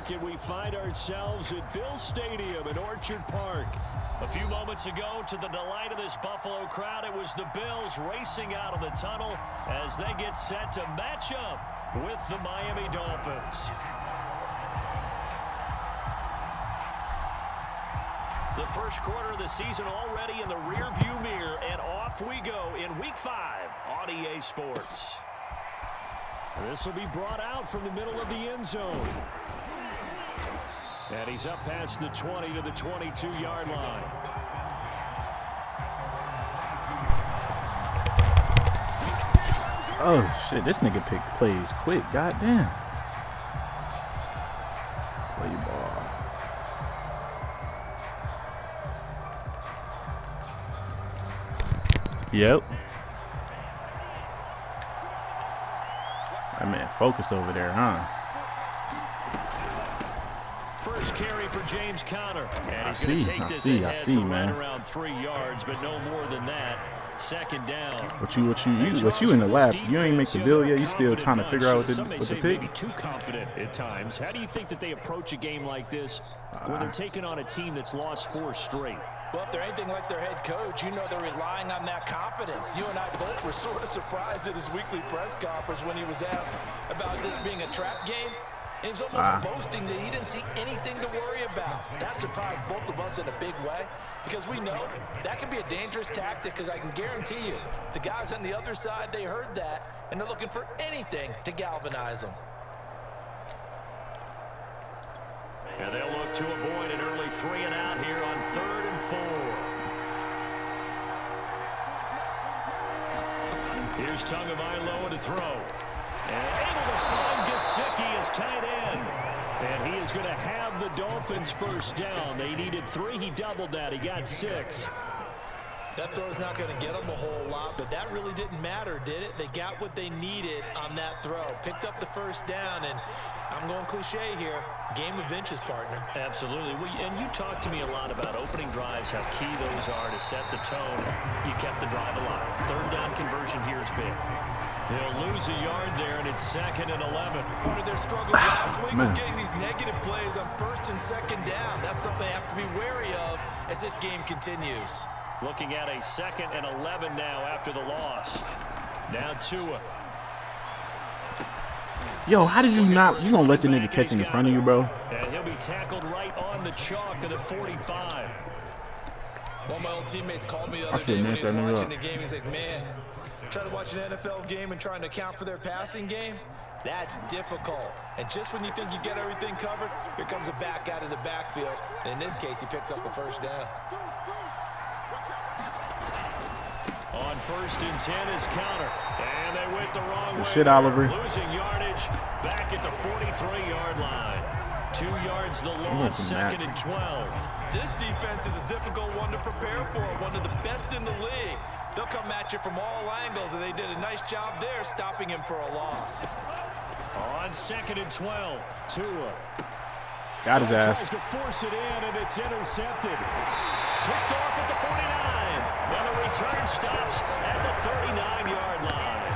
back, and we find ourselves at Bill Stadium in Orchard Park. A few moments ago, to the delight of this Buffalo crowd, it was the Bills racing out of the tunnel as they get set to match up with the Miami Dolphins. The first quarter of the season already in the rearview mirror, and off we go in Week 5 on EA Sports. This will be brought out from the middle of the end zone. And he's up past the 20 to the 22-yard line. Oh, shit. This nigga plays quick. Goddamn. Play ball. Yep. That man focused over there, huh? First carry for James Conner. And he's going to take this ahead for right around 3 yards, but no more than that. Second down. What you in the lab? You ain't make the deal yet. You still trying to figure out what the pick? Maybe too confident at times. How do you think that they approach a game like this when they're taking on a team that's lost 4 straight? Well, if they're anything like their head coach, you know they're relying on that confidence. You and I both were sort of surprised at his weekly press conference when he was asked about this being a trap game. And he was almost boasting that he didn't see anything to worry about. That surprised both of us in a big way because we know that could be a dangerous tactic because I can guarantee you the guys on the other side, they heard that, and they're looking for anything to galvanize them. And they'll look to avoid an early 3 and out here on 3rd and 4. Here's Tagovailoa to throw. And able to find Gesicki as tight end. And he is going to have the Dolphins first down. They needed 3. He doubled that. He got 6. That throw's not going to get them a whole lot, but that really didn't matter, did it? They got what they needed on that throw. Picked up the first down, and I'm going cliche here. Game of inches, partner. Absolutely. And you talked to me a lot about opening drives, how key those are to set the tone. You kept the drive alive. 3rd down conversion here is big. They'll lose a yard there, and it's 2nd and 11. Part of their struggles last week was getting these negative plays on 1st and 2nd down. That's something they have to be wary of as this game continues. Looking at a 2nd and 11 now after the loss. Now Tua. Yo, how did you not? You gonna let the nigga catch in front of you, bro? And he'll be tackled right on the chalk of the 45. One of my old teammates called me the other day when he was watching the game. He's like, man, trying to watch an NFL game and trying to account for their passing game, that's difficult. And just when you think you get everything covered, here comes a back out of the backfield. And in this case, he picks up a first down. On 1st and 10 is Conner. And they went the wrong way. Shit, Oliver. Losing yardage back at the 43-yard line. 2 yards the loss, 2nd and 12. This defense is a difficult one to prepare for, one of the best in the league. They'll come at you from all angles, and they did a nice job there stopping him for a loss. On 2nd and 12, Tua. Got his ass. Tries to force it in, and it's intercepted. Picked off at the 49. And the return stops at the 39-yard line.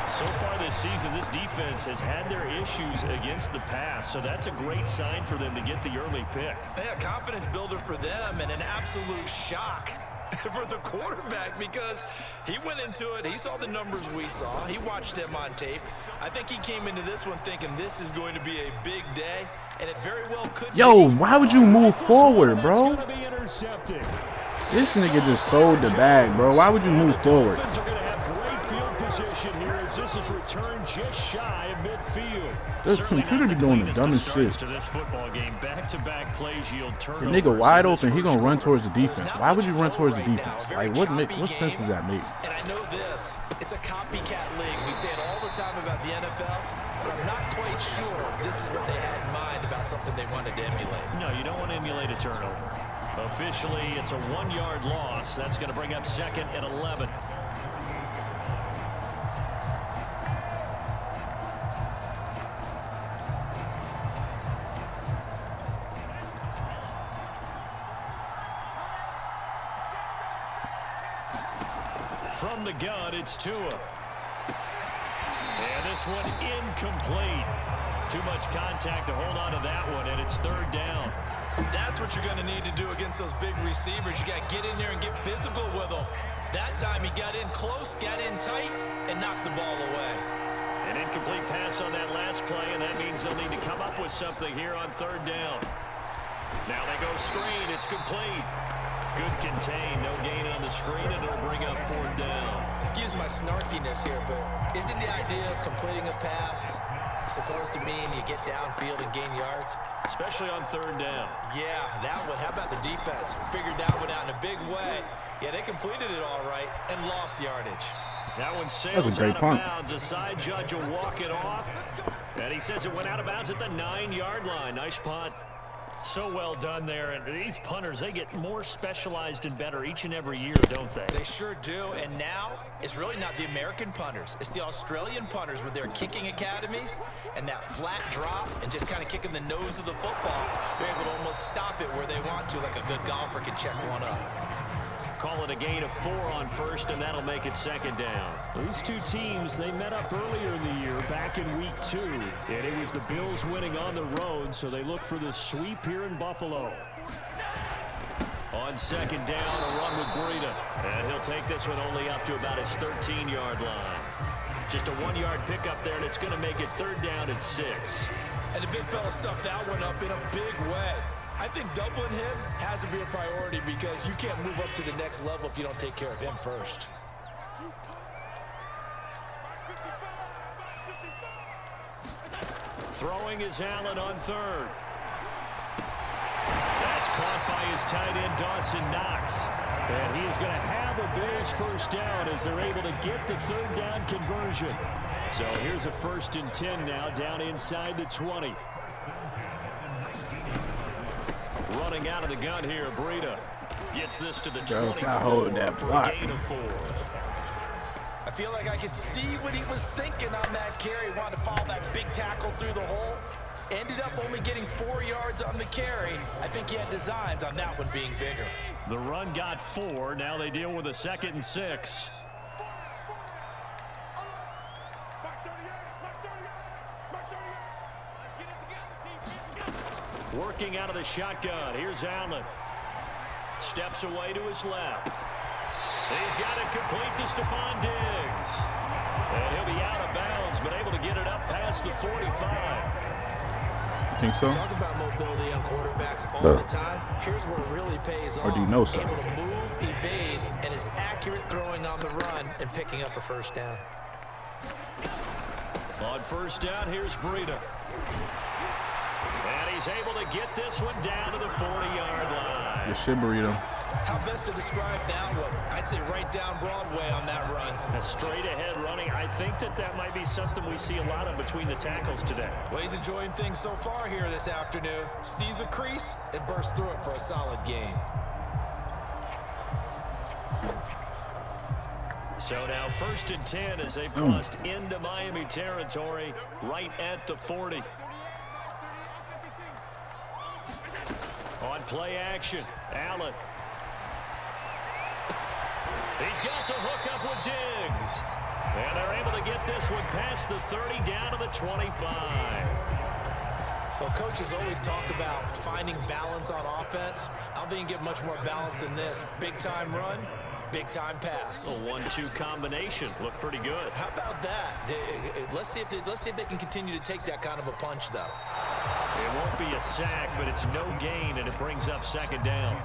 So far this season, this defense has had their issues against the pass, so that's a great sign for them to get the early pick. Yeah, confidence builder for them and an absolute shock for the quarterback because he went into it. He saw the numbers we saw. He watched them on tape. I think he came into this one thinking this is going to be a big day, and it very well could be. Yo, why would you move forward, bro? This nigga just sold the bag, bro. Why would you move forward? Here as this is returned just shy of midfield. This computer be doing the dumbest shit. To this football game, back-to-back plays yield turnovers. The nigga wide open, he gonna run towards the defense. Why would you run towards the defense? Like, what sense does that make? And I know this, it's a copycat league. We say it all the time about the NFL, but I'm not quite sure this is what they had in mind about something they wanted to emulate. No, you don't want to emulate a turnover. Officially, it's a 1-yard loss. That's going to bring up 2nd and 11. From the gun, it's Tua. And this one incomplete. Too much contact to hold on to that one, and it's third down. That's what you're going to need to do against those big receivers. You got to get in there and get physical with them. That time he got in close, got in tight, and knocked the ball away. An incomplete pass on that last play, and that means they'll need to come up with something here on third down. Now they go screen. It's complete. Good contain. No gain on the screen, and it'll bring up fourth down. Excuse my snarkiness here, but isn't the idea of completing a pass supposed to mean you get downfield and gain yards? Especially on third down. Yeah, that one. How about the defense? Figured that one out in a big way. Yeah, they completed it all right and lost yardage. That one sails out of bounds. A side judge will walk it off. And he says it went out of bounds at the 9-yard line. Nice punt. So well done there. And these punters, they get more specialized and better each and every year, don't they? They sure do. And now, it's really not the American punters. It's the Australian punters with their kicking academies and that flat drop and just kind of kicking the nose of the football. They're able to almost stop it where they want to, like a good golfer can check one up. Call it a gain of 4 on first, and that'll make it second down. These two teams, they met up earlier in the year, back in week 2. And it was the Bills winning on the road, so they look for the sweep here in Buffalo. On second down, a run with Breida. And he'll take this one only up to about his 13-yard line. Just a 1-yard pickup there, and it's going to make it third down at 6. And the big fella stuffed that one up in a big way. I think doubling him has to be a priority because you can't move up to the next level if you don't take care of him first. Throwing is Allen on third. That's caught by his tight end, Dawson Knox. And he is going to have a Bills first down as they're able to get the third down conversion. So here's a 1st and 10 now, down inside the 20. Running out of the gun here, Breida gets this to the 24 for a gain of 4. I feel like I could see what he was thinking on that carry. Wanted to follow that big tackle through the hole. Ended up only getting 4 yards on the carry. I think he had designs on that one being bigger. The run got 4. Now they deal with a 2nd and 6. Working out of the shotgun. Here's Allen. Steps away to his left. He's got it complete to Stephon Diggs. And he'll be out of bounds, but able to get it up past the 45. Think so? Talk about mobility on quarterbacks all the time. Here's where it really pays off. Or do you know so? Able to move, evade, and is accurate throwing on the run and picking up a first down. On first down, here's Breida. And he's able to get this one down to the 40-yard line. Your shit burrito. How best to describe that one? I'd say right down Broadway on that run. A straight-ahead running. I think that might be something we see a lot of between the tackles today. Well, he's enjoying things so far here this afternoon. Sees a crease and bursts through it for a solid gain. So now 1st and 10 as they've crossed into Miami territory right at the 40. On play action, Allen. He's got the hook up with Diggs. And they're able to get this one past the 30 down to the 25. Well, coaches always talk about finding balance on offense. I don't think you can get much more balance than this. Big-time run, big-time pass. A 1-2 combination. Looked pretty good. How about that? Let's see if they can continue to take that kind of a punch, though. It won't be a sack, but it's no gain, and it brings up 2nd down.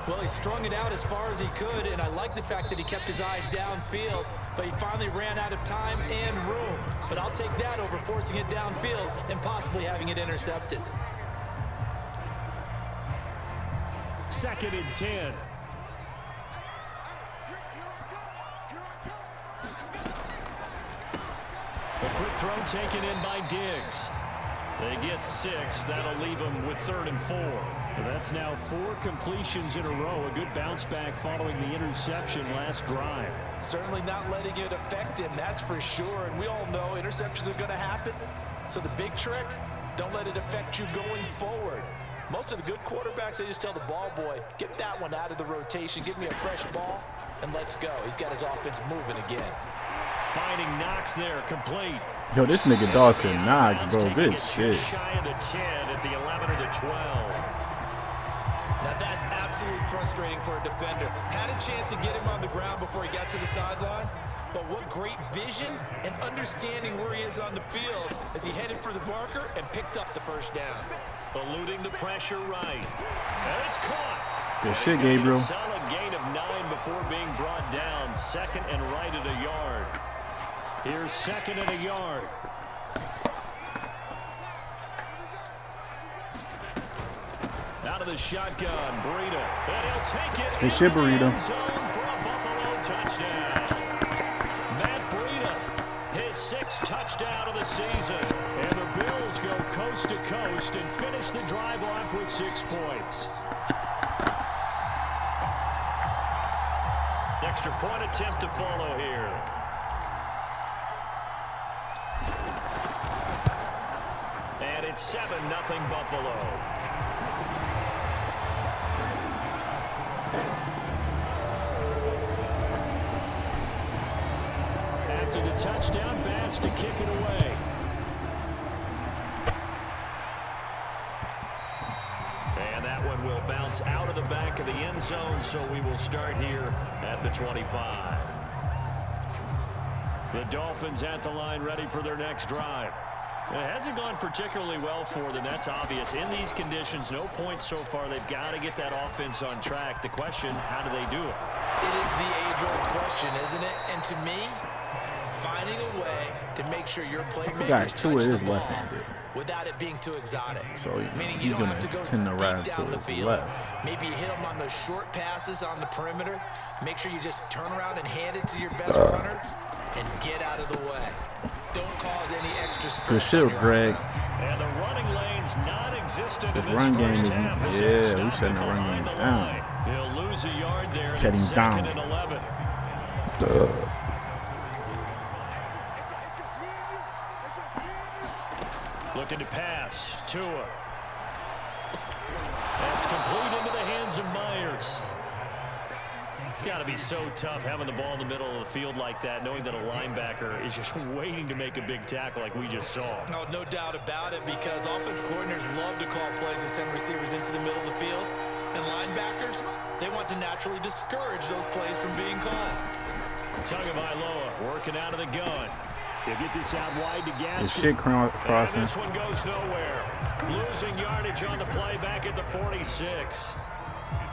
Well, he strung it out as far as he could, and I like the fact that he kept his eyes downfield, but he finally ran out of time and room. But I'll take that over forcing it downfield and possibly having it intercepted. 2nd and 10. A quick throw taken in by Diggs. They get 6. That'll leave them with 3rd and 4. That's now 4 completions in a row. A good bounce back following the interception last drive. Certainly not letting it affect him, that's for sure. And we all know interceptions are going to happen. So the big trick, don't let it affect you going forward. Most of the good quarterbacks, they just tell the ball boy, get that one out of the rotation, give me a fresh ball, and let's go. He's got his offense moving again. Finding Knox there, complete. Yo, this nigga Dawson Knox, bro. Good shit. Shy of the 10 at the 11 or the 12. Now that's absolutely frustrating for a defender. Had a chance to get him on the ground before he got to the sideline, but what great vision and understanding where he is on the field as he headed for the marker and picked up the first down. Eluding the pressure right. And it's caught. Good shit, Gabriel. Solid gain of 9 before being brought down. Second and right at a yard. Here's second and a yard. Out of the shotgun, Breida. And he'll take it. Good shit, Breida. Zone for a Buffalo touchdown. Matt Breida, his 6th touchdown of the season. And the Bills go coast to coast and finish the drive off with 6 points. Extra point attempt to follow here. And it's 7-0 Buffalo. After the touchdown, Bass to kick it away. And that one will bounce out of the back of the end zone, so we will start here at the 25. The Dolphins at the line, ready for their next drive. It hasn't gone particularly well for them. That's obvious. In these conditions, no points so far. They've got to get that offense on track. The question, how do they do it? It is the age-old question, isn't it? And to me, finding a way to make sure your playmakers touch the ball without it being too exotic. So, meaning you don't have to go deep down the field. Left. Maybe you hit them on those short passes on the perimeter. Make sure you just turn around and hand it to your best runner and get out of the way. Don't cause any extra stress on your offense. And the running lane's non-existent in this run game first is, half. yeah, we shutting the run game down. He'll lose a yard there. Shutting down. 2nd and 11. Looking to pass. Tua. That's complete into the hands of Myers. It's got to be so tough having the ball in the middle of the field like that, knowing that a linebacker is just waiting to make a big tackle like we just saw. Oh, no doubt about it, because offense coordinators love to call plays and send receivers into the middle of the field. And linebackers, they want to naturally discourage those plays from being called. Tagovailoa working out of the gun. He'll get this out wide to Gaskin. This shit crossing. This one goes nowhere. Losing yardage on the play back at the 46.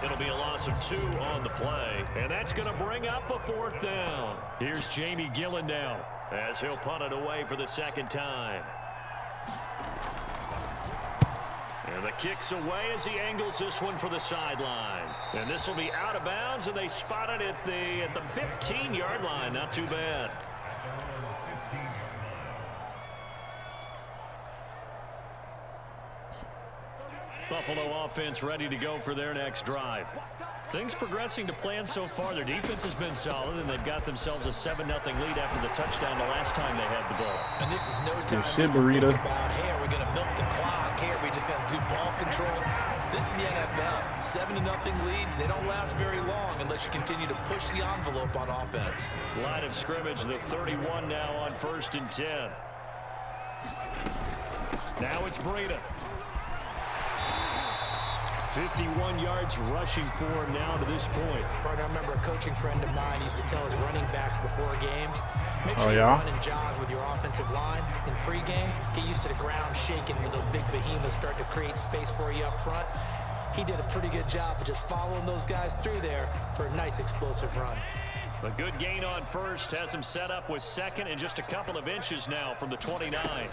It'll be a loss of 2 on the play, and that's going to bring up a 4th down. Here's Jamie Gillen now as he'll punt it away for the 2nd time. And the kick's away as he angles this one for the sideline. And this will be out of bounds, and they spot it at the 15-yard line. Not too bad. Buffalo offense ready to go for their next drive. Things progressing to plan so far. Their defense has been solid, and they've got themselves a 7-0 lead after the touchdown the last time they had the ball. And this is no time shit, Breida. to think about, hey, are we going to milk the clock? Hey, are we just going to do ball control? This is the NFL. 7-0 leads, they don't last very long unless you continue to push the envelope on offense. Line of scrimmage, the 31 now on 1st and 10. Now it's Breida. 51 yards rushing for him now to this point. Partner, I remember a coaching friend of mine used to tell his running backs before games, make sure you run and jog with your offensive line in pregame. Get used to the ground shaking when those big behemoths start to create space for you up front. He did a pretty good job of just following those guys through there for a nice explosive run. A good gain on 1st has him set up with 2nd and just a couple of inches now from the 29.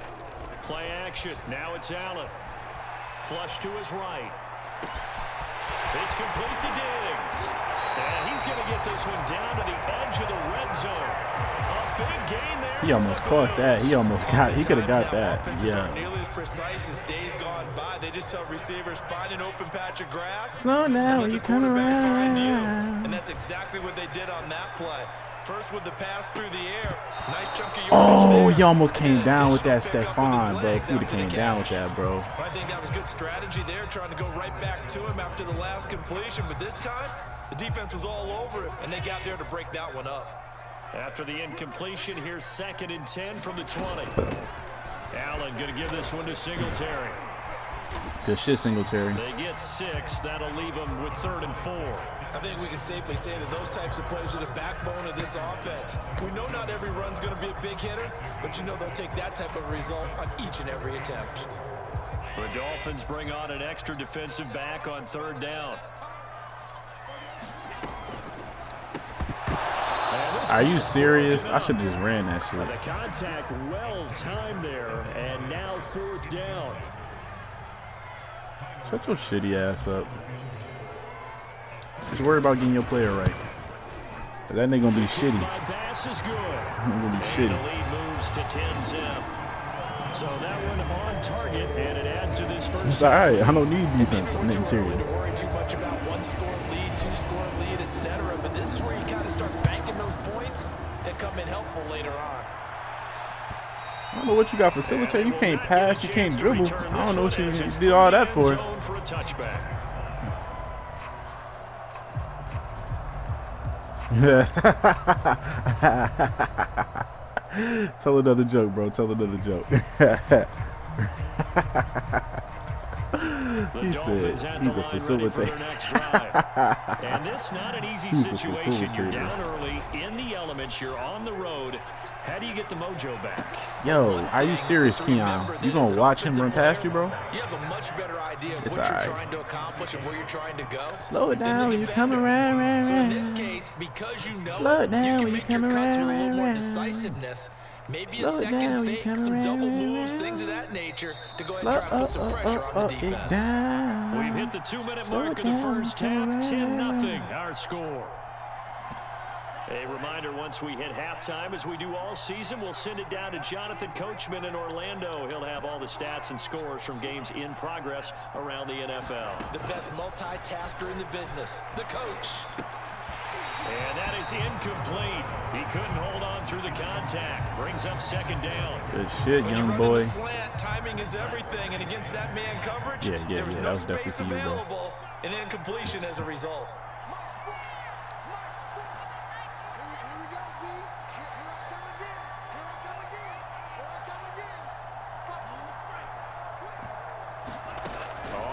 Play action. Now it's Allen. Flush to his right. It's complete to Diggs. And he's going to get this one down to the edge of the red zone. A big gain there. He almost caught that. He almost got. He could have got that. Yeah. Nearly as precise as days gone by. They just saw receivers find an open patch of grass. Slow down. You turn around. And that's exactly what they did on that play. First with the pass through the air. Nice chunk of yardage there. He almost came down with that Stephon, bro. He would have came down with that, bro. I think that was good strategy there, trying to go right back to him after the last completion. But this time, the defense was all over him, and they got there to break that one up. After the incompletion, here's 2nd and 10 from the 20. Allen going to give this one to Singletary. Good shit, Singletary. They get 6. That'll leave them with 3rd and 4. I think we can safely say that those types of plays are the backbone of this offense. We know not every run's going to be a big hitter, but you know they'll take that type of result on each and every attempt. The Dolphins bring on an extra defensive back on 3rd down. Are you serious? I should have just ran that shit. The contact well timed there, and now 4th down. Shut your shitty ass up. Just worry about getting your player right. That nigga gonna be shitty. Pass is good. Gonna be shitty. The lead moves to 10-zip. So that one on target, and it adds to this first. It's alright. I don't need defense on the interior. To worry too much about 1-score lead, 2-score lead, etc. But this is where you kind of start banking those points that come in helpful later on. I don't know what you got facilitated. You can't pass. You can't dribble. I don't know what you did all that for. For a touchback. Tell another joke, bro. Tell another joke. He said he's a facilitator. And this not an easy situation. You're down early in the elements. You're on the road. How do you get the mojo back? Yo, are you serious, Keon? You gonna watch him run past you, bro? You have a much better idea of what you're trying to accomplish and where you're trying to go. Slow it down when you come around. So in this case, because you know Slow it down you can when make you your come cuts with a around. little more decisiveness. Maybe a second fake, some double moves, things of that nature to go ahead and try and put some pressure on the defense. We've hit the 2-minute mark of the first half. 10-0 our score. A reminder, once we hit halftime, as we do all season, we'll send it down to Jonathan Coachman in Orlando. He'll have all the stats and scores from games in progress around the NFL. The best multitasker in the business, the coach. And that is incomplete. He couldn't hold on through the contact. Brings up 2nd down. Good shit, young boy. Slant, timing is everything, and against that man coverage, there was no space available, and incompletion as a result.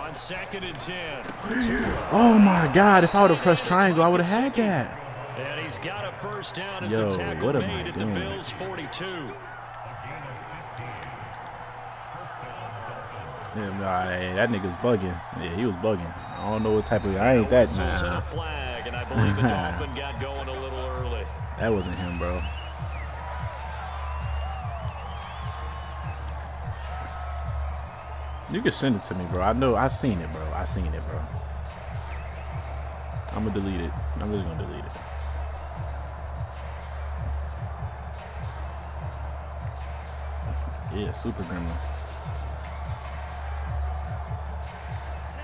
On 2nd and 10. Oh my God! If I would have pressed triangle, I would have had that. And he's got a first down as Yo, a tackle what am made I at the doing? Bills' 42. Yeah, nah, hey, that nigga's bugging. Yeah, he was bugging. I don't know what type of. I ain't that. And Nah. a flag, and I believe the Dolphin got going a little early. That wasn't him, bro. You can send it to me, bro. I know. I seen it, bro. I seen it, bro. I'm gonna delete it. I'm really gonna delete it. Yeah, super gremlin.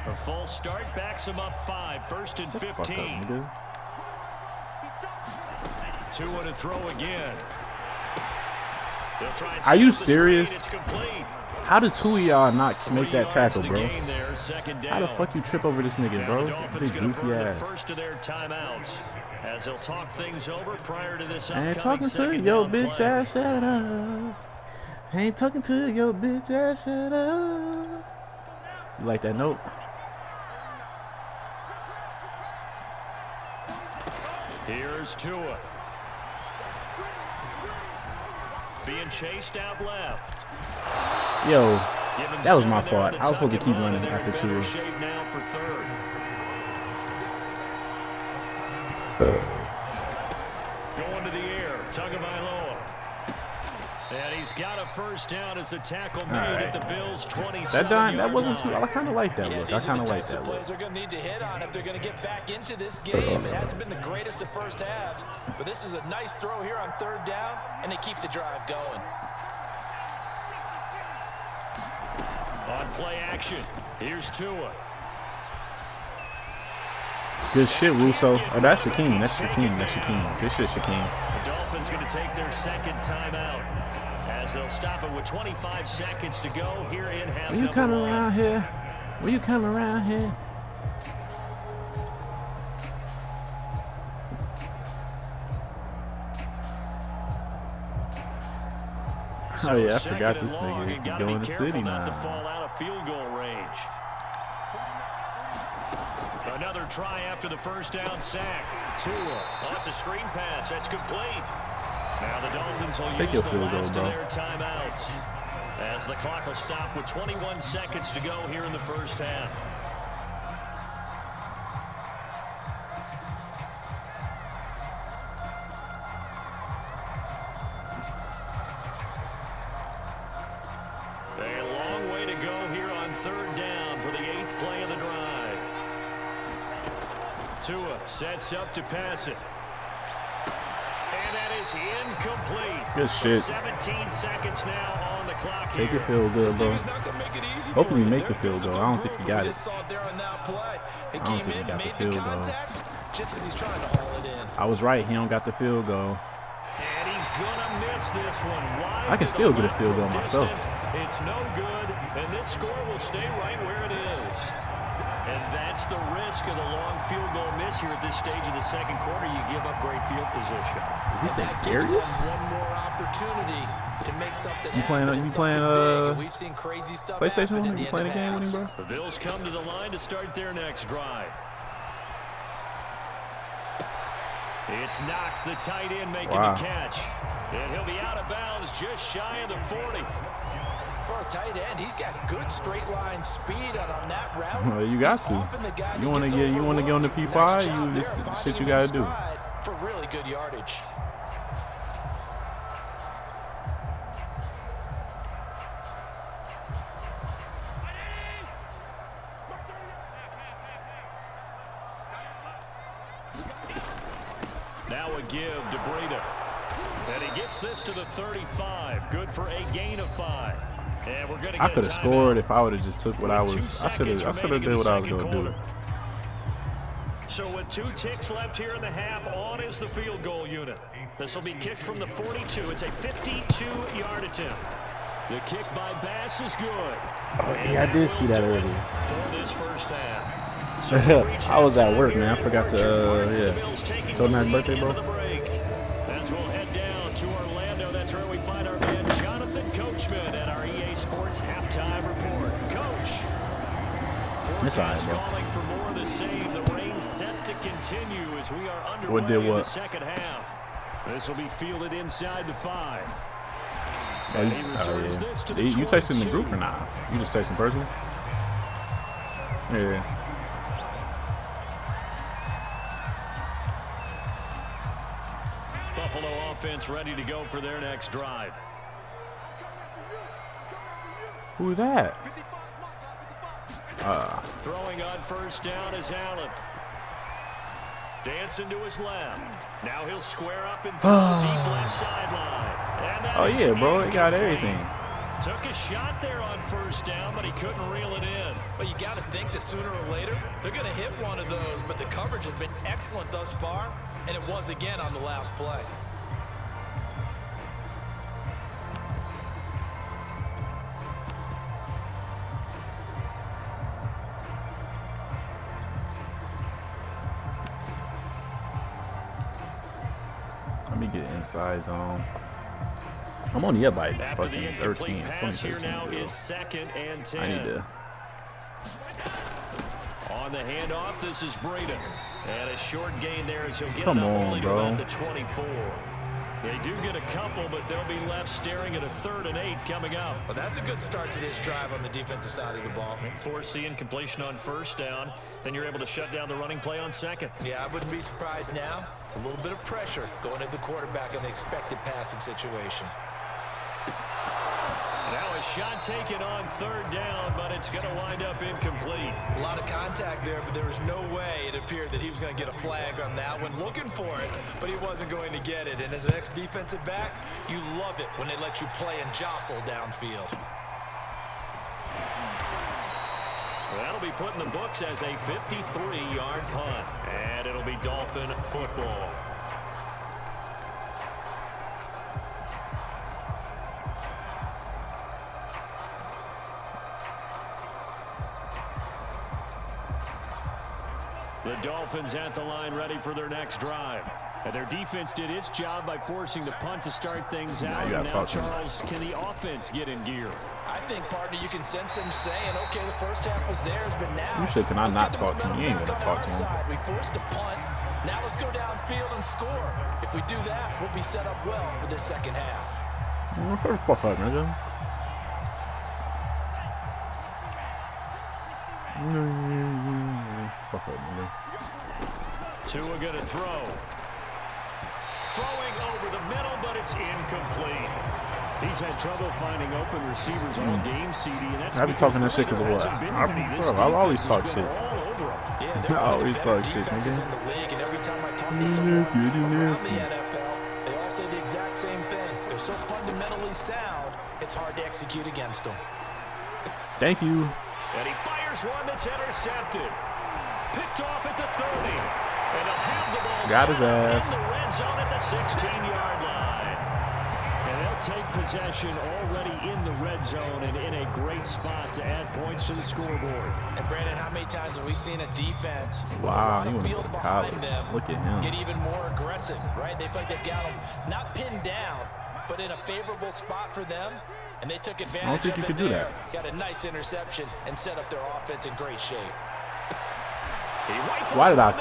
A false start backs him up 5. 1st and 15. Fuck up, nigga. 2 and a throw again. They'll try and Are you snap the serious? screen. It's complete. How did 2 of y'all not 3 make that tackle, yards bro? the gain there, 2nd down. How the fuck you trip over this nigga, Now bro? the Dolphins Big gonna goofy burn the ass. first of their timeouts as they'll talk things over prior to this I ain't upcoming talking to 2nd your down bitch play. ass, shut up. I ain't talking to your bitch ass, shut up. You like that note? Here's Tua. Being chased out left. Yo, Give him that was my 7 there fault. on the I was supposed to tuck keep and run, running and they're in after better 2. shape now for 3rd. Going to the air, Tagovailoa. And he's got a first down as a tackle made right. at the Bills' 27-yard That wasn't too. I kind of like that look. I These are kind the of like types of that look. plays they're going to need to hit on if they're going to get back into this game. It hasn't been the greatest of first halves, but this is a nice throw here on 3rd down, and they keep the drive going. On play action, here's Tua. Good shit, Russo. Oh, that's Shaquem. That's Shaquem. That's Shaquem. Good shit, Shaquem. The Dolphins going to take their 2nd timeout as they'll stop it with 25 seconds to go here in half Will you number come 1. around here? Will you come around here? Oh yeah, I second forgot and this long, nigga and can gotta go be in the careful city not to now. fall out of field goal range. Another try after the first down sack. Tua. Oh, it's a screen pass. That's complete. Now the Dolphins will Take use your the field goal, last of bro. their timeouts as the clock will stop with 21 seconds to go here in the first half. A long way to go here on third down for the 8th play of the drive. Tua sets up to pass it. And that is incomplete. Good shit. 17 seconds now on the clock here. Take your field goal, bro. Hopefully you make the field goal. I don't think you got it. He don't came think he in, got the made the field goal. contact, just as he's trying to haul it in. I was right. He don't got the field goal. And he's gonna miss this one. Wide I can to still the get a left field from goal myself. distance. It's no good, and this score will stay right where it is. And that's the risk of the long field goal miss here at this stage of the second quarter. You give up great field position. He said That gives them Darius? one more opportunity to make something You playing? happen. You and playing? something big, and we've seen crazy stuff PlayStation happen one? at the You end playing a of game with him, halves. bro? The Bills come to the line to start their next drive. It's Knox, the tight end, making the catch. And he'll be out of bounds just shy of the 40. For a tight end, he's got good straight line speed on that route. Well, you got to. You want to get on the P5. This is the shit you got to do. For really good yardage. Now a give to Breida. And he gets this to the 35. Good for a gain of 5. And we're going to get I could have scored if I would have just took what I was. I should have did what I was going to do. So with 2 ticks left here in the half, on is the field goal unit. This will be kicked from the 42. It's a 52-yard attempt. The kick by Bass is good. Oh, yeah, I did see that earlier. For this first half. So I was at work, man. I forgot to, yeah. So nice birthday, bro. As we'll head down to Orlando, that's where we find our man Jonathan Coachman at our EA Sports halftime report. Coach, forecast calling for more of the same. The rain set to continue as we are underway in the second half. This will be fielded inside the 5. Oh, yeah. You texting the group or not? You just texting personally? Yeah. Buffalo offense ready to go for their next drive. Who's that? Throwing on first down is Allen. Dancing to his left. Now he'll square up and throw deep left sideline. Oh yeah, bro, he got everything. Took a shot there on first down, but he couldn't reel it in. Well, you got to think that sooner or later they're going to hit one of those, but the coverage has been excellent thus far, and it was again on the last play. Let me get inside zone. I'm only up by After fucking the incomplete 13. pass here 2013, now bro. is 2nd and 10. I need to. On the handoff, this is Breida. And a short gain there as he'll get Come it up on, only to bro. about the 24. They do get a couple, but they'll be left staring at a 3rd and 8 coming up. Well, that's a good start to this drive on the defensive side of the ball. Force the incompletion on first down. Then you're able to shut down the running play on 2nd. Yeah, I wouldn't be surprised now. A little bit of pressure going at the quarterback in the expected passing situation. Now a shot taken on 3rd down, but it's going to wind up incomplete. A lot of contact there, but there was no way it appeared that he was going to get a flag on that one. Looking for it, but he wasn't going to get it. And as an ex-defensive back, you love it when they let you play and jostle downfield. That'll be put in the books as a 53-yard punt. And it'll be Dolphin football. The Dolphins at the line ready for their next drive. And their defense did its job by forcing the punt to start things out. You And now, talk to Charles, can the offense get in gear? I think, partner, you can sense him saying, okay, the first half was theirs, but now You should, can I let's not get the talk to him? You ain't momentum gonna back talk on to our him. side. We forced a punt. Now let's go downfield and score. If we do that, we'll be set up well for this second half. What the fuck up, nigga? Fuck up, nigga. Tua gonna throw. Throwing over the middle, but it's incomplete. He's had trouble finding open receivers all game, CD, and that's I be talking that shit because of what? I always talk shit. I always talk shit, nigga. In the league, and every time I talk to someone around the NFL, they all say the exact same thing. They're so fundamentally sound, it's hard to execute against them. Thank you. And he fires one that's intercepted. Picked off at the 30. And he'll have the ball Got his ass. in the red zone at the 16-yard line. And they'll take possession already in the red zone and in a great spot to add points to the scoreboard. And Brandon, how many times have we seen a defense Wow, with a lot you of went field to behind college. them Look at him. get even more aggressive, right? They feel like they've got them not pinned down, but in a favorable spot for them, and they took advantage I don't think of you it could do there. that. Got a nice interception and set up their offense in great shape. Why did I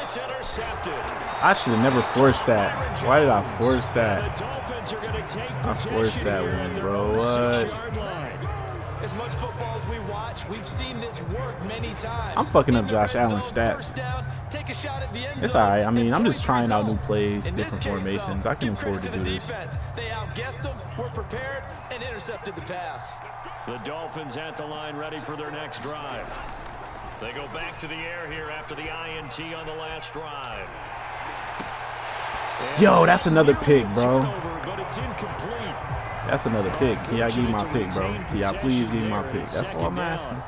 should have never forced that. Why did I force that? I forced that one, bro. What? As much football as we watch, we've seen this work many times. I'm fucking up Josh Allen's stats. It's alright. I mean, I'm just trying out new plays, different formations. I can afford to do this. They outguessed them, were prepared, and intercepted the pass. The Dolphins at the line, ready for their next drive. They go back to the air here after the INT on the last drive. Yo, that's another pick, bro. But it's incomplete. That's another pick. Yeah, give me my pick, bro. Yeah, please give me my pick. That's all I'm asking.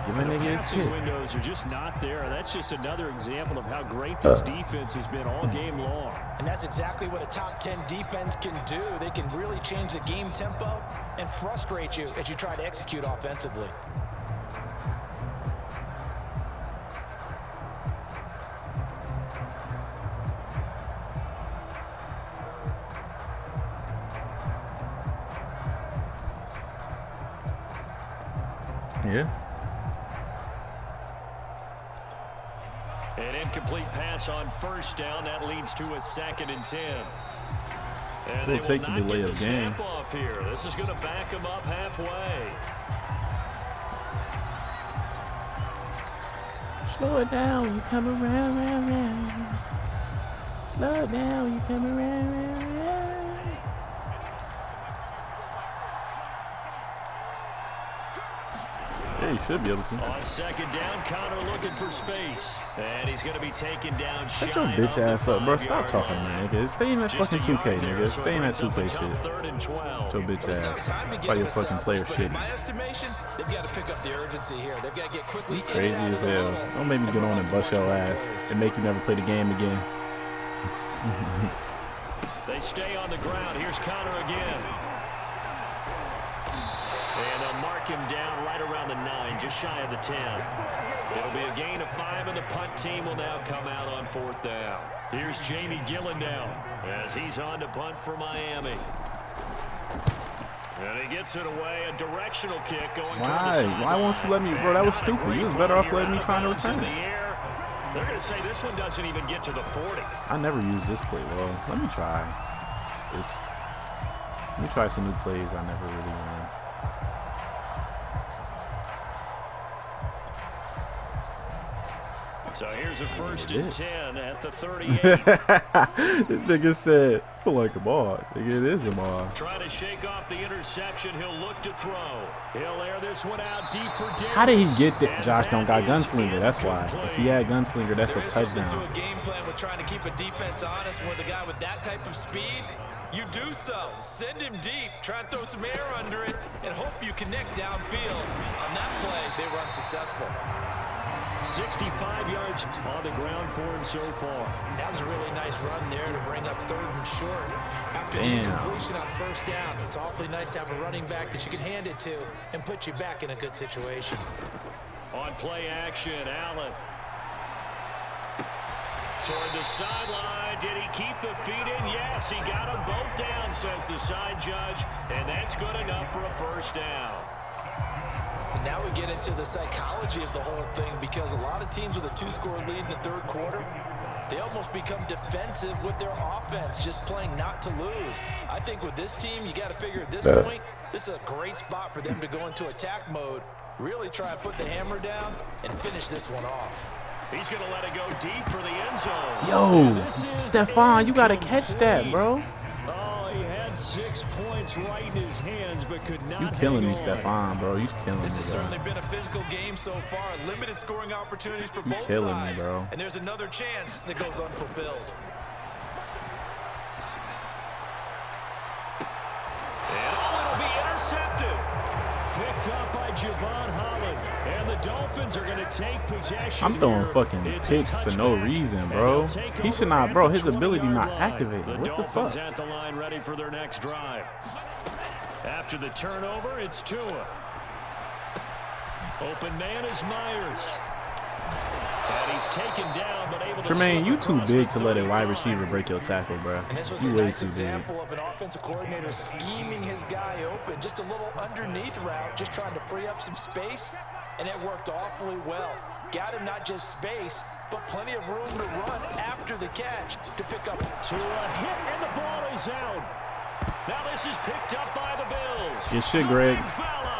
Give my nigga his pick. Windows are just not there. That's just another example of how great this defense has been all game long. And that's exactly what a top 10 defense can do. They can really change the game tempo and frustrate you as you try to execute offensively. Yeah. An incomplete pass on first down. That leads to a 2nd and 10. And We'll they take will the not delay get the of game. snap off here. This is going to back them up halfway. Slow it down, you come around, round. Slow it down, you come around, round. Yeah, you should be able to. On 2nd down, Connor looking for space. And he's going to be taken down shy. Shut your bitch ass up, bro. Stop talking to me, nigga. Stay in that fucking 2K, nigga. Stay in that 2K shit. Shut your bitch ass. That's why your fucking player shit. In my estimation, they've got to pick up the urgency here. They've got to get quickly Crazy as hell. Don't make me get on and bust your ass and make you never play the game again. They stay on the ground. Here's Connor again. And they'll mark him down right around the 9, just shy of the 10. It'll be a gain of 5, and the punt team will now come out on 4th down. Here's Jamie Gillen now as he's on to punt for Miami. And he gets it away, a directional kick going toward the sideline. Why won't you let me, bro? That was stupid. You was better off letting me trying to return it. They're going to say this one doesn't even get to the 40. I never use this play well. Let me try this. Let me try some new plays I never really ran. So here's a 1st and 10 at the 38. This nigga said, I feel like a ball. Nigga, it is a ball. Trying to shake off the interception. He'll look to throw. He'll air this one out deep for Davis. How did he get that? Josh don't got Gunslinger. That's why. If he had Gunslinger, that's a touchdown. To a game plan with trying to keep a defense honest with a guy with that type of speed. You do so. Send him deep. Try and throw some air under it and hope you connect downfield. On that play, they were unsuccessful. 65 yards on the ground for him so far. That was a really nice run there to bring up 3rd and short. After the incompletion on 1st down, it's awfully nice to have a running back that you can hand it to and put you back in a good situation. On play action, Allen. Toward the sideline. Did he keep the feet in? Yes, he got them both down, says the side judge. And that's good enough for a first down. And now we get into the psychology of the whole thing, because a lot of teams with a 2-score lead in the third quarter, they almost become defensive with their offense, just playing not to lose. I think with this team, you got to figure at this point, this is a great spot for them to go into attack mode, really try and put the hammer down and finish this one off. He's going to let it go deep for the end zone. Yo, Stephon, you got to catch that, bro. Oh, he had 6 points right in his hands, but could not. You killing me, Stephon, bro. You killing me, This has bro. certainly been a physical game so far. Limited scoring opportunities for both killing sides. me, bro. And there's another chance that goes unfulfilled. And it'll be intercepted. Picked up by Javon Holland. And the Dolphins are going to take possession. I'm throwing here. fucking It's picks a for no touchback. reason, bro. And they'll take He over should not, at bro. the His ability 20-yard not line. activated. The What the Dolphins fuck? at the line ready for their next drive. After the turnover, it's Tua. Open man is Myers. And he's taken down, but able to Tremaine, you too across big the to let a wide 35. receiver break your tackle, bro. And this was You a way nice too big. example of an offensive coordinator scheming his guy open. Just a little underneath route, just trying to free up some space, and it worked awfully well. Got him not just space, but plenty of room to run after the catch to pick up. To a hit, and the ball is out. Now this is picked up by the Bills. Good shit, The Greg. big fella.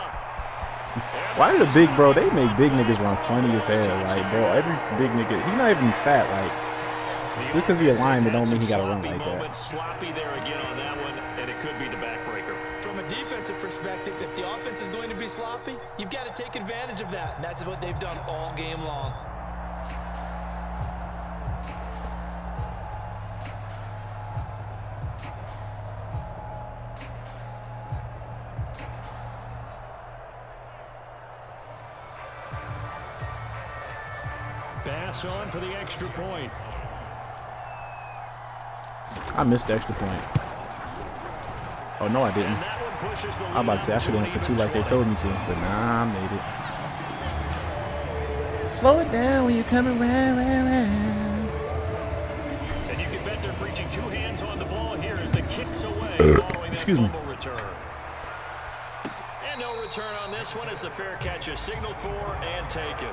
Why is a big bro? They make big niggas run funny as hell. Like, bro, every big nigga, he's not even fat. Like, just because he a lineman don't mean he gotta run like that. Sloppy there again on that one, and it could be the backbreaker. From a defensive perspective, if the offense is going to be sloppy, you've got to take advantage of that. And that's what they've done all game long. Bass on for the extra point. I missed the extra point. Oh, no, I didn't. And that one pushes the I'm about to say I should have went for 2 like they told me to, but nah, I made it. Slow it down when you're coming round. And you can bet they're preaching 2 hands on the ball here as the kicks away following that fumble return. And no return on this one as the fair catch is signaled for and taken.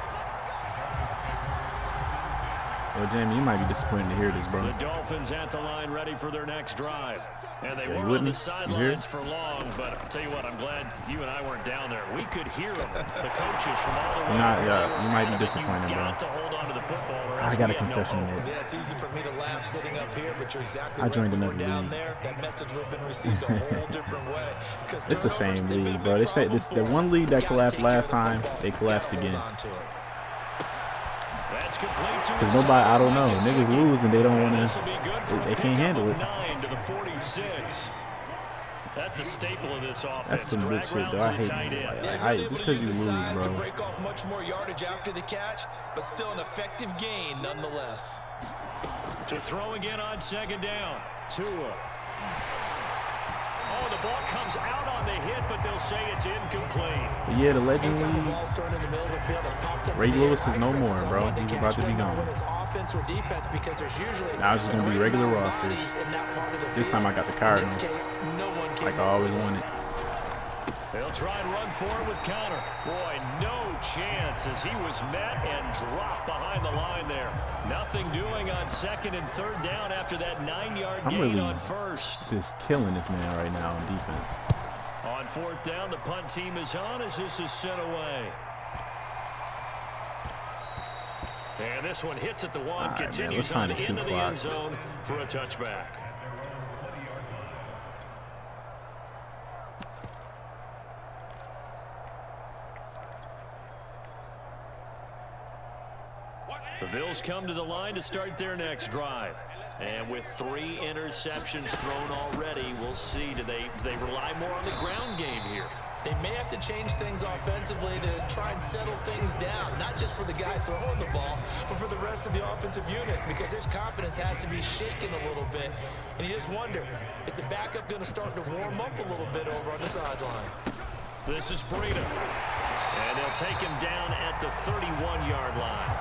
Well, Jamie, you might be disappointed to hear this, bro. The Dolphins at the line ready for their next drive. And they Yeah, you were with on me? the sidelines for long, but I'll tell you what, I'm glad you and I weren't down there. We could hear them, the coaches from all the way. You might be disappointed, You bro. got to hold on to the football or I else got a we have no confession hope. to make. Yeah, it's easy for me to laugh sitting up here, but you're exactly I right. joined When we're another down league. there, that message would have been received a whole different way. Because It's the turnovers, same they've been a league, bro. They big say problem this for the them. one league that Gotta collapsed take care last of the time. football. They collapsed Gotta hold again. on to it. That's complete to Because his nobody, I don't tight know. end, Niggas Gesicki. lose and they don't want This to. will be good for a They can't pickup handle of it. 9 to the 46. That's a staple of this offense. That's some good Drag shit, route though. to I the hate tight it. end. Like, Yeah, I, he's just able to because use you his lose, size to bro. break off much more yardage after the catch, but still an effective gain nonetheless. To throw again on second down. Tua. Oh, the ball comes out on the hit, but they'll say it's incomplete. But yeah, the legend Anytime the league. ball's thrown in the middle of the field, it's popped up Ray in the Lewis air. is no I expect more, bro. someone to He's catch, about to be no matter gone. whether it's offense or defense, because there's usually Now it's just gonna be a great regular amount of rosters. bodies in that part of the This field. time I got the In Cardinals, this case, no one came like I up always with it. wanted. They'll try and run forward with Connor. Boy, no chance as he was met and dropped behind the line there. Nothing doing on second and third down after that 9-yard I'm gain really on first. just killing this man right now on defense. On fourth down, the punt team is on as this is sent away. And this one hits at the 1, All right, man, continues let's find on a into shoot the end clock. zone for a touchback. The Bills come to the line to start their next drive. And with 3 interceptions thrown already, we'll see. Do they rely more on the ground game here? They may have to change things offensively to try and settle things down, not just for the guy throwing the ball, but for the rest of the offensive unit, because his confidence has to be shaken a little bit. And you just wonder, is the backup going to start to warm up a little bit over on the sideline? This is Breida. And they'll take him down at the 31-yard line.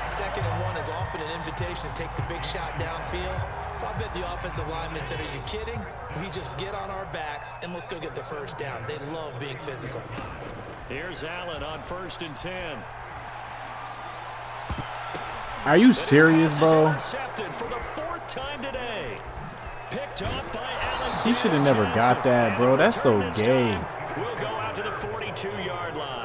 2nd and 1 is is often an invitation to take the big shot downfield. I bet the offensive lineman said, are you kidding? We just get on our backs and let's go get the first down. They love being physical. Here's Allen on 1st and 10. Are you serious, bro? Intercepted for the 4th time today. Picked up by Allen. He should have never got that, bro. That's so gay. We'll go out to the 42-yard line.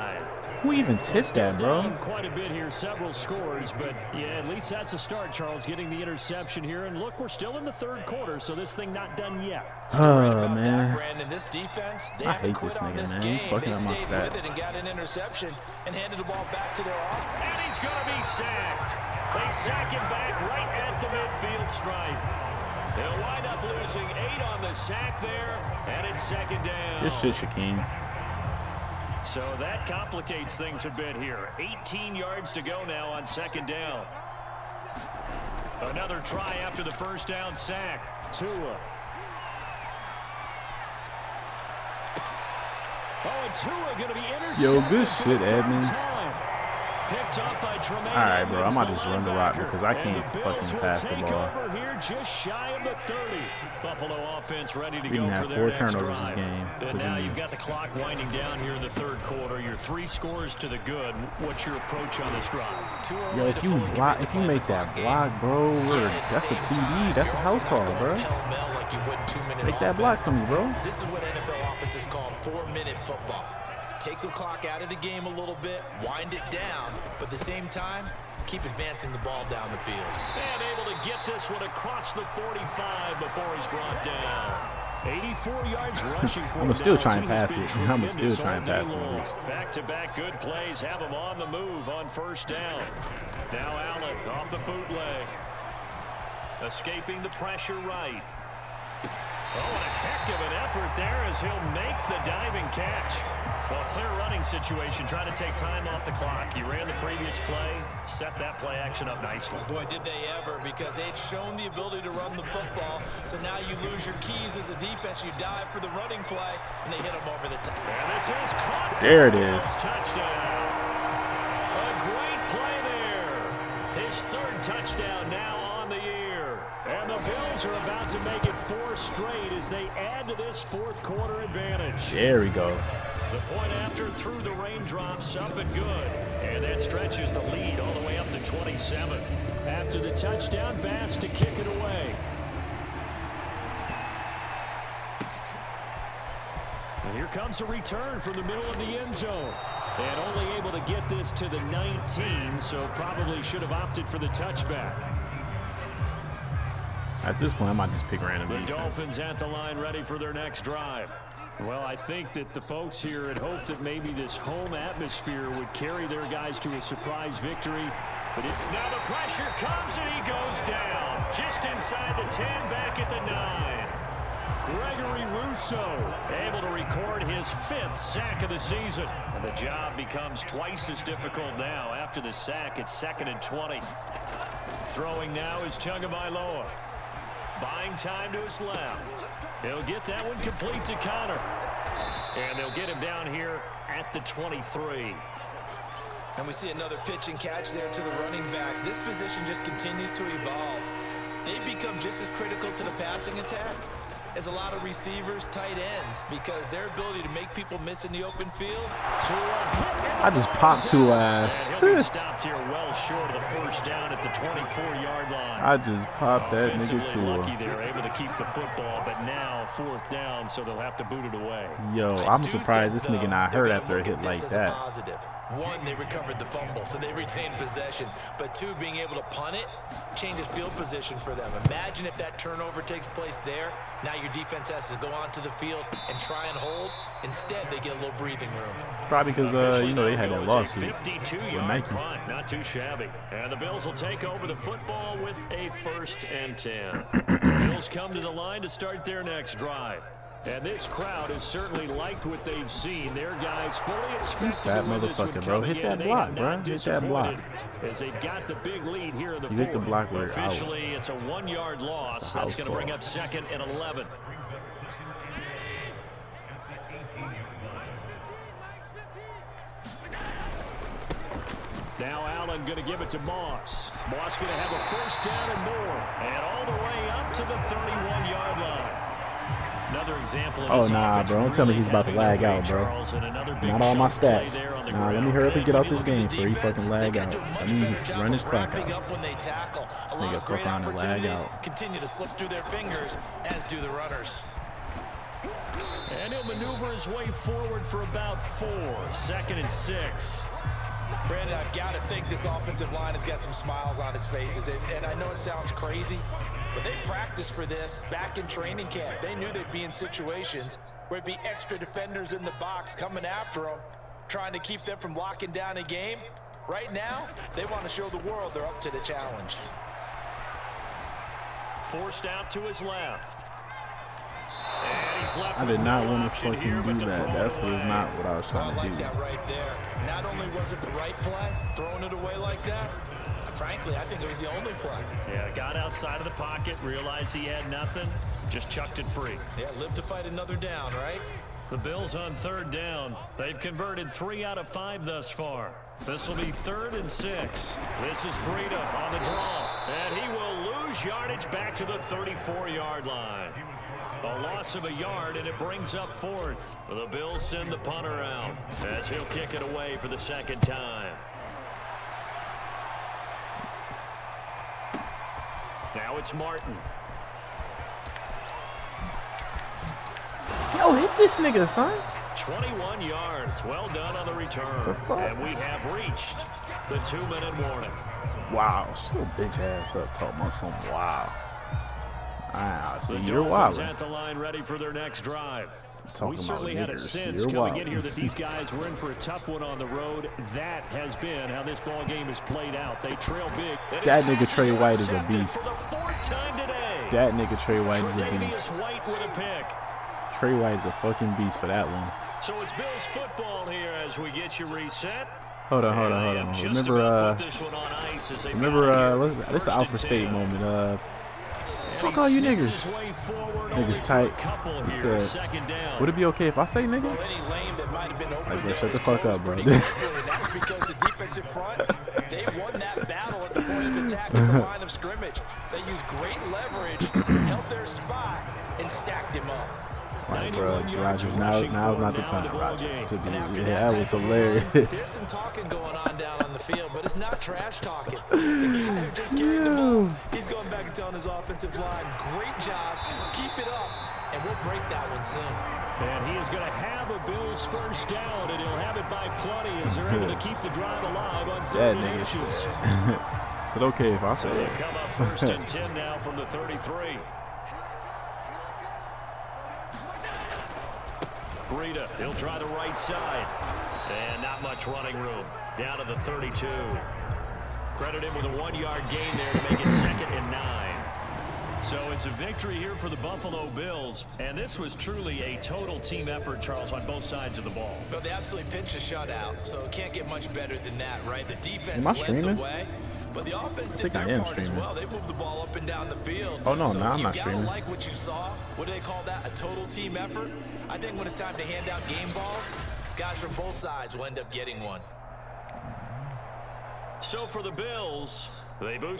Who even tipped that, bro? Quite a bit here, several scores, but yeah, at least that's a start, Charles, getting the interception here. And look, we're still in the 3rd quarter, so this thing not done yet. Oh, man. Brandon, this defense, they I hate this nigga, man. He's fucking up my stats. And got an interception and handed the ball back to their offense. And he's going to be sacked. They sack him back right at the midfield stripe. They'll wind up losing 8 on the sack there, and it's 2nd down. This shit, Shaquem. So that complicates things a bit here. 18 yards to go now on 2nd down. Another try after the 1st down sack. Tua. Oh, and Tua going to be intercepted. Yo, good shit, Edmonds. Picked up by Tremaine. All right, bro. I might just run the rock linebacker. because I can't fucking pass the ball. Over here just shy of the 30. Buffalo offense ready to We go can for have their 4 next turnovers drive. this game. And now you've got the clock winding down here in the 3rd quarter. You're 3 scores to the good. What's your approach on this drive? Yo, if you make that block, bro, that's a TD. That's a house call, bro. Make that block for me, bro. This is what NFL offenses call 4-minute football. Take the clock out of the game a little bit, wind it down, but at the same time, keep advancing the ball down the field. And able to get this one across the 45 before he's brought down. 84 yards rushing for him. I'm still trying to pass it. I'm still trying to pass it. Back-to-back good plays have him on the move on 1st down. Now Allen off the bootleg. Escaping the pressure right. Oh, and a heck of an effort there as he'll make the diving catch. Well, clear running situation, trying to take time off the clock. He ran the previous play, set that play action up nicely. Boy, did they ever, because they'd shown the ability to run the football. So now you lose your keys as a defense. You dive for the running play, and they hit him over the top. And this is caught. There it is. Touchdown. A great play there. His 3rd touchdown now on the year. And the Bills are about to make it 4 straight as they add to this 4th quarter advantage. There we go. The point after through the raindrops, up and good. And that stretches the lead all the way up to 27. After the touchdown, Bass to kick it away. And here comes a return from the middle of the end zone. And only able to get this to the 19, so probably should have opted for the touchback. At this point, I might just pick random The defense. Dolphins at the line ready for their next drive. Well, I think that the folks here had hoped that maybe this home atmosphere would carry their guys to a surprise victory. But now the pressure comes and he goes down. Just inside the 10, back at the 9. Gregory Rousseau able to record his 5th sack of the season. And the job becomes twice as difficult now. After the sack, it's 2nd and 20. Throwing now is Tagovailoa. Buying time to his left. He'll get that one complete to Connor. And they'll get him down here at the 23. And we see another pitch and catch there to the running back. This position just continues to evolve. They become just as critical to the passing attack as a lot of receivers, tight ends, because their ability to make people miss in the open field. I just popped Tua ass. And he'll be stopped here well short of the 1st down at the 24-yard line. I just popped that nigga Offensively lucky Tua. they're able to keep the football, but now 4th down, so they'll have to boot it away. Yo, I'm surprised this nigga not hurt after a hit like that. Positive. 1, they recovered the fumble, so they retained possession. But 2, being able to punt it changes field position for them. Imagine if that turnover takes place there. Now your defense has to go onto the field and try and hold. Instead, they get a little breathing room. Probably because, you know, they had that lawsuit with 52-yard Nike. punt, not too shabby. And the Bills will take over the football with a 1st and 10. Bills come to the line to start their next drive. And this crowd has certainly liked what they've seen. Their guys fully expect That to win this one motherfucker, bro. coming Hit in, that and they block, have bro. not Hit that block. disappointed As they've got the big lead here in the You hit the 4th. block where you're out. Officially, it's a 1-yard loss. That's going to bring up 2nd and 11. Now Allen going to give it to Moss. Moss going to have a first down and more. And all the way up to the 31-yard line. Another example. Oh, nah, bro. Don't tell me he's about to lag out, bro. Not all my stats. Nah, let me hurry up and get out this game before he fucking lag out. Let me run his clock out. Nigga fuck on and lag out. Continue to slip through their fingers, as do the runners. And he'll maneuver his way forward for about 4. 2nd and 6. Brandon, I've got to think this offensive line has got some smiles on its faces. And I know it sounds crazy, but they practiced for this back in training camp. They knew they'd be in situations where it'd be extra defenders in the box coming after them, trying to keep them from locking down a game. Right now, they want to show the world they're up to the challenge. Forced out to his left. I did not want to fucking do that. That was not what I was trying to do. I like that right there. Not only was it the right play, throwing it away like that, frankly, I think it was the only play. Yeah, got outside of the pocket, realized he had nothing, just chucked it free. Yeah, live to fight another down, right? The Bills on 3rd down. They've converted 3 out of 5 thus far. This will be 3rd and 6. This is Breida on the draw. And he will lose yardage back to the 34-yard line. A loss of a yard, and it brings up 4th. The Bills send the punter out as he'll kick it away for the 2nd time. Now it's Martin. Yo, hit this nigga, son. 21 yards. Well done on the return. And we have reached the 2-minute warning. Wow. Shut your bitch ass up talking about something. Wow. See, the you're wild. at the line ready for their next drive. We certainly had a sense coming in here that these guys were in for a tough one on the road. That has been how this ball game is played out. They trail big. That nigga Trey White is a beast. For the 4th time today. That nigga Trey White is a beast. White with a pick. Trey White is a fucking beast for that one. So it's Bills football here as we get you reset. Hold on. Remember, this is an Alpha State moment. Fuck all you niggas. Niggas tight. He said, would it be okay if I say nigga? Like, bro, shut the fuck up, bro. Because the defensive front, they won that battle at the point of attack at the line of scrimmage. They used great leverage, held their spot, and stacked him up. Like, bro, Rodgers, now's not the time, Rodgers, to be. Yeah, that was hilarious. There's some talking going on down on the field, but it's not trash talking. The guy who just carried the ball, he's going back and telling his offensive line, great job, keep it up, and we'll break that one soon. And he is going to have a Bills first down, and he'll have it by plenty as they're able to keep the drive alive on 3rd and inches. Is it okay if I say they come up 1st and 10 now from the 33. Breida, he'll try the right side. And not much running room. Down to the 32. Credit him with a 1-yard gain there to make it 2nd and 9. So it's a victory here for the Buffalo Bills. And this was truly a total team effort, Charles, on both sides of the ball. Well, they absolutely pitched a shutout, so it can't get much better than that, right? The defense led the way. But the offense did their part as well. They moved the ball up and down the field. Oh, no, so I'm not streaming. You got to like what you saw. What do they call that? A total team effort? I think when it's time to hand out game balls, guys from both sides will end up getting one. So for the Bills, they boost.